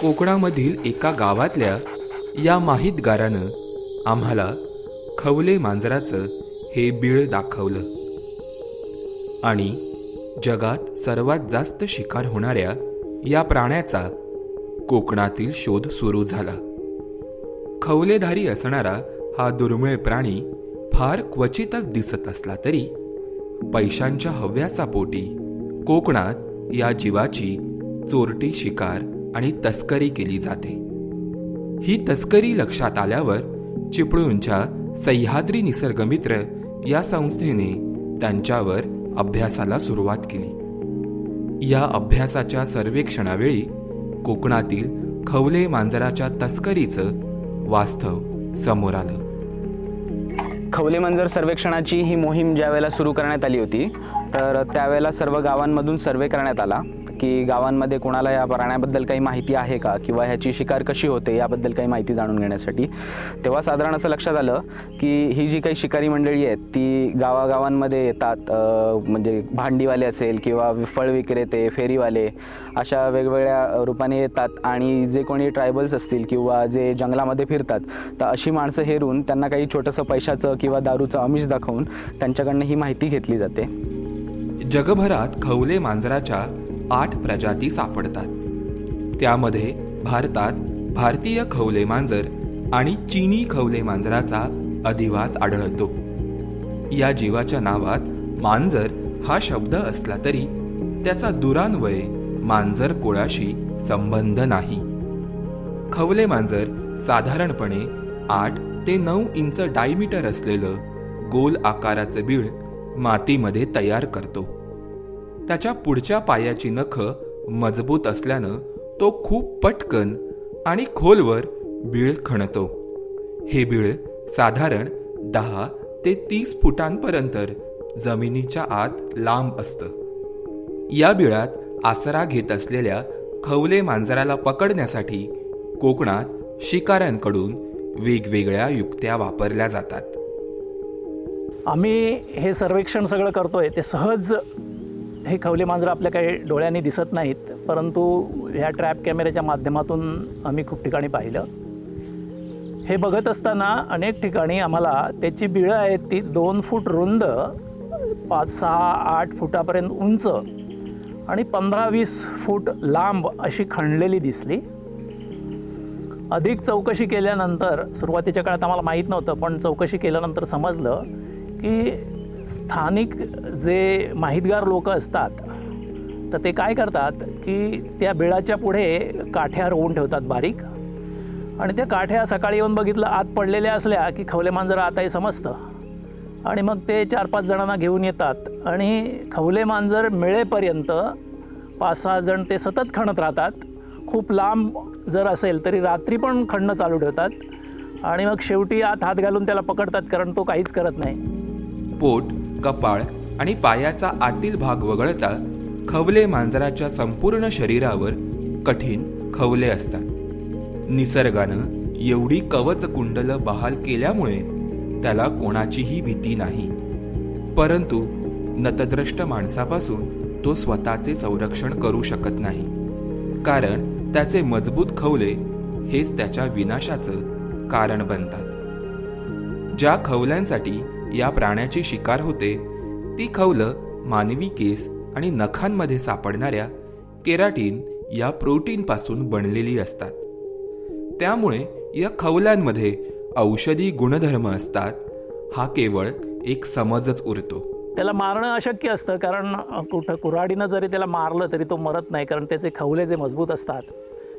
कोकणामधील एका गावातल्या या माहितगारानं आम्हाला खवले मांजराचं हे बीळ दाखवलं आणि जगात सर्वात जास्त शिकार होणाऱ्या या प्राण्याचा कोकणातील शोध सुरू झाला. खवलेधारी असणारा हा दुर्मिळ प्राणी फार क्वचितच दिसत असला तरी पैशांच्या हव्याचा पोटी कोकणात या जीवाची चोरटी शिकार आणि तस्करी केली जाते. ही तस्करी लक्षात आल्यावर चिपळूणच्या सह्याद्री निसर्गमित्र या संस्थेने त्यांच्यावर अभ्यासाला सुरुवात केली. या अभ्यासाच्या सर्वेक्षणावेळी कोकणातील खवले मांजराच्या तस्करीचं वास्तव समोर आलं. खवले मांजर सर्वेक्षणाची ही मोहीम ज्या वेळेला सुरू करण्यात आली होती तर त्यावेळेला सर्व गावांमधून सर्वे करण्यात आला की गावांमध्ये कोणाला या प्राण्याबद्दल काही माहिती आहे का किंवा ह्याची शिकार कशी होते याबद्दल काही माहिती जाणून घेण्यासाठी. तेव्हा साधारण असं लक्षात आलं की ही जी काही शिकारी मंडळी आहेत ती गावागावांमध्ये येतात, म्हणजे भांडीवाले असेल किंवा फळ विक्रेते, फेरीवाले अशा वेगवेगळ्या रूपाने येतात आणि जे कोणी ट्रायबल्स असतील किंवा जे जंगलामध्ये फिरतात तर अशी माणसं हेरून त्यांना काही छोटंसं पैशाचं किंवा दारूचं आमिष दाखवून त्यांच्याकडनं ही माहिती घेतली जाते. जगभरात खवले मांजराच्या 8 प्रजाती सापडतात. त्यामध्ये भारतात भारतीय खवले मांजर आणि चीनी खवले मांजराचा अधिवास आढळतो. या जीवाच्या नावात मांजर हा शब्द असला तरी त्याचा दुरान्वये मांजर कुळाशी संबंध नाही. खवले मांजर साधारणपणे 8 ते 9 इंच डायमीटर असलेलं गोल आकाराचं बीळ मातीमध्ये तयार करतो. त्याच्या पुढच्या पायाची नखं मजबूत असल्यानं तो खूप पटकन आणि खोलवर बीळ खणतो. हे बीळ साधारण 10 ते 30 फुटांपर्यंत जमिनीच्या आत लांब असतं. या बिळात आसरा घेत असलेल्या खवले मांजराला पकडण्यासाठी कोकणात शिकाऱ्यांकडून वेगवेगळ्या युक्त्या वापरल्या जातात. आम्ही हे सर्वेक्षण सगळं करतोय ते सहज हे खवले मांजरं आपल्या काही डोळ्यांनी दिसत नाहीत, परंतु ह्या ट्रॅप कॅमेऱ्याच्या माध्यमातून आम्ही खूप ठिकाणी पाहिलं. हे बघत असताना अनेक ठिकाणी आम्हाला त्याची बिळं आहेत ती 2 फूट रुंद, 5, 6, 8 फुटापर्यंत उंच आणि 15-20 फूट लांब अशी खणलेली दिसली. अधिक चौकशी केल्यानंतर, सुरुवातीच्या काळात आम्हाला माहीत नव्हतं, पण चौकशी केल्यानंतर समजलं की स्थानिक जे माहितगार लोक असतात तर ते काय करतात की त्या बिळाच्या पुढे काठ्या रोवून ठेवतात बारीक, आणि त्या काठ्या सकाळी येऊन बघितलं आत पडलेल्या असल्या की खवले मांजर आताही समजतं, आणि मग ते 4-5 जणांना घेऊन येतात आणि खवले मांजर मिळेपर्यंत 5-6 जण ते सतत खणत राहतात. खूप लांब जर असेल तरी रात्री पण खणणं चालू ठेवतात आणि मग शेवटी आत हात घालून त्याला पकडतात, कारण तो काहीच करत नाही. पोट, कपाळ आणि पायाचा आतील भाग वगळता खवले मांजराच्या संपूर्ण शरीरावर कठीण खवले असतात. निसर्गानं एवढी कवच कुंडलं बहाल केल्यामुळे त्याला कोणाचीही भीती नाही, परंतु नतद्रष्ट माणसापासून तो स्वतःचे संरक्षण करू शकत नाही, कारण त्याचे मजबूत खवले हेच त्याच्या विनाशाचं कारण बनतात. ज्या खवल्यांसाठी या प्राण्याची शिकार होते ती खवलं मानवी केस आणि नखांमध्ये सापडणाऱ्या केराटीन या प्रोटीनपासून बनलेली असतात. त्यामुळे या खवल्यांमध्ये औषधी गुणधर्म असतात हा केवळ एक समजच उरतो. त्याला मारणं अशक्य असतं, कारण कुऱ्हाडीनं जरी त्याला मारलं तरी तो मरत नाही, कारण त्याचे खवले जे मजबूत असतात.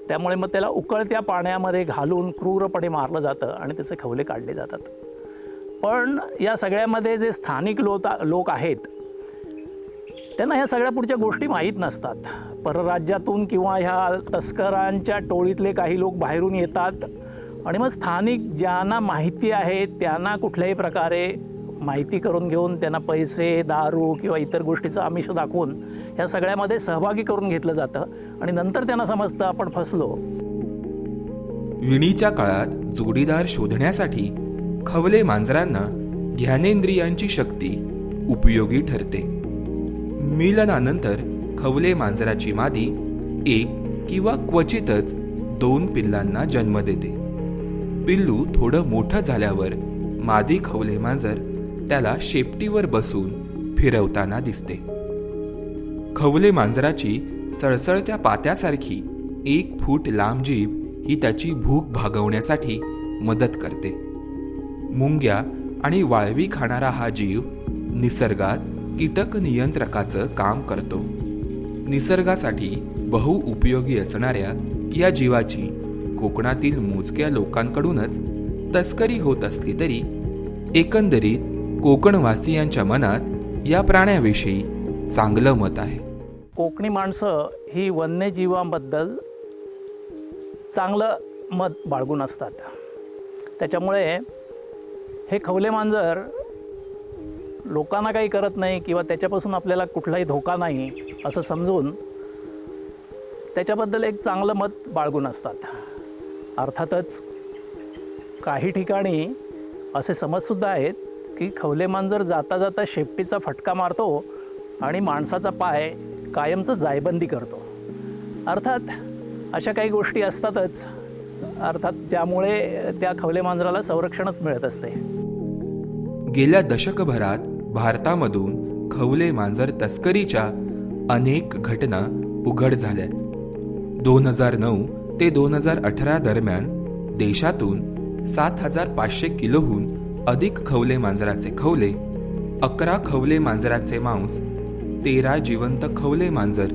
त्यामुळे मग त्याला उकळत्या पाण्यामध्ये घालून क्रूरपणे मारलं जातं आणि त्याचे खवले काढले जातात. पण या सगळ्यामध्ये जे स्थानिक लोक आहेत त्यांना ह्या सगळ्या पुढच्या गोष्टी माहीत नसतात. परराज्यातून किंवा ह्या तस्करांच्या टोळीतले काही लोक बाहेरून येतात आणि मग स्थानिक ज्यांना माहिती आहे त्यांना कुठल्याही प्रकारे माहिती करून घेऊन त्यांना पैसे, दारू किंवा इतर गोष्टीचं आमिष दाखवून ह्या सगळ्यामध्ये सहभागी करून घेतलं जातं आणि नंतर त्यांना समजतं आपण फसलो. विणीच्या काळात जोडीदार शोधण्यासाठी खवले मांजरांना ज्ञानेंद्रियांची शक्ती उपयोगी ठरते. मिलनानंतर खवले मांजराची मादी एक किंवा क्वचितच 2 पिल्लांना जन्म देते. पिल्लू थोडं मोठं झाल्यावर मादी खवले मांजर त्याला शेपटीवर बसून फिरवताना दिसते. खवले मांजराची सळसळत्या पात्यासारखी 1 फूट लांब जीभ ही त्याची भूक भागवण्यासाठी मदत करते. मुंग्या आणि वाळवी खाणारा हा जीव निसर्गात कीटक नियंत्रकाचं काम करतो. निसर्गासाठी बहुउपयोगी असणाऱ्या या जीवाची कोकणातील मोजक्या लोकांकडूनच तस्करी होत असली तरी एकंदरीत कोकणवासियांच्या मनात या प्राण्याविषयी चांगलं मत आहे. कोकणी माणसं ही वन्यजीवांबद्दल चांगलं मत बाळगून असतात. त्याच्यामुळे हे खवले मांजर लोकांना काही करत नाही किंवा त्याच्यापासून आपल्याला कुठलाही धोका नाही असं समजून त्याच्याबद्दल एक चांगलं मत बाळगून असतात. अर्थातच काही ठिकाणी असे समजसुद्धा आहेत की खवले मांजर जाता जाता शेपटीचा फटका मारतो आणि माणसाचा पाय कायमचं जायबंदी करतो. अर्थात अशा काही गोष्टी असतातच, अर्थात ज्यामुळे त्या खवले मांजराला संरक्षणच मिळत असते. गेल्या दशकभरात भारतामधून खवले मांजर तस्करीच्या अनेक घटना उघड झाल्यात. 2009 ते 2018 दरम्यान देशातून 7,500 किलोहून अधिक खवले मांजराचे खवले, 11 खवले मांजराचे मांस, 13 जिवंत खवले मांजर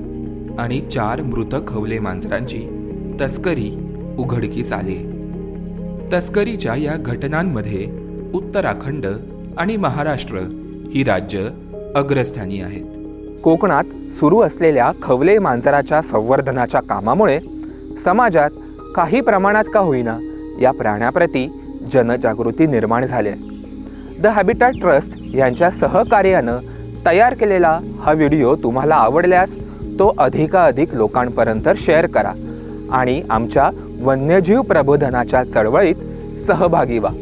आणि 4 मृत खवले मांजरांची तस्करी उघडकीस आली. तस्करीच्या या घटनांमध्ये उत्तराखंड आणि महाराष्ट्र ही राज्य अग्रस्थानी आहेत. कोकणात सुरू असलेल्या खवले मांजराच्या संवर्धनाच्या कामामुळे समाजात काही प्रमाणात का होईना या प्राण्याप्रती जनजागृती निर्माण झाली आहे. द हॅबिटॅट ट्रस्ट यांच्या सहकार्यानं तयार केलेला हा व्हिडिओ तुम्हाला आवडल्यास तो अधिकाधिक लोकांपर्यंत शेअर करा आणि आमच्या वन्यजीव प्रबोधनाच्या चळवळीत सहभागी व्हा.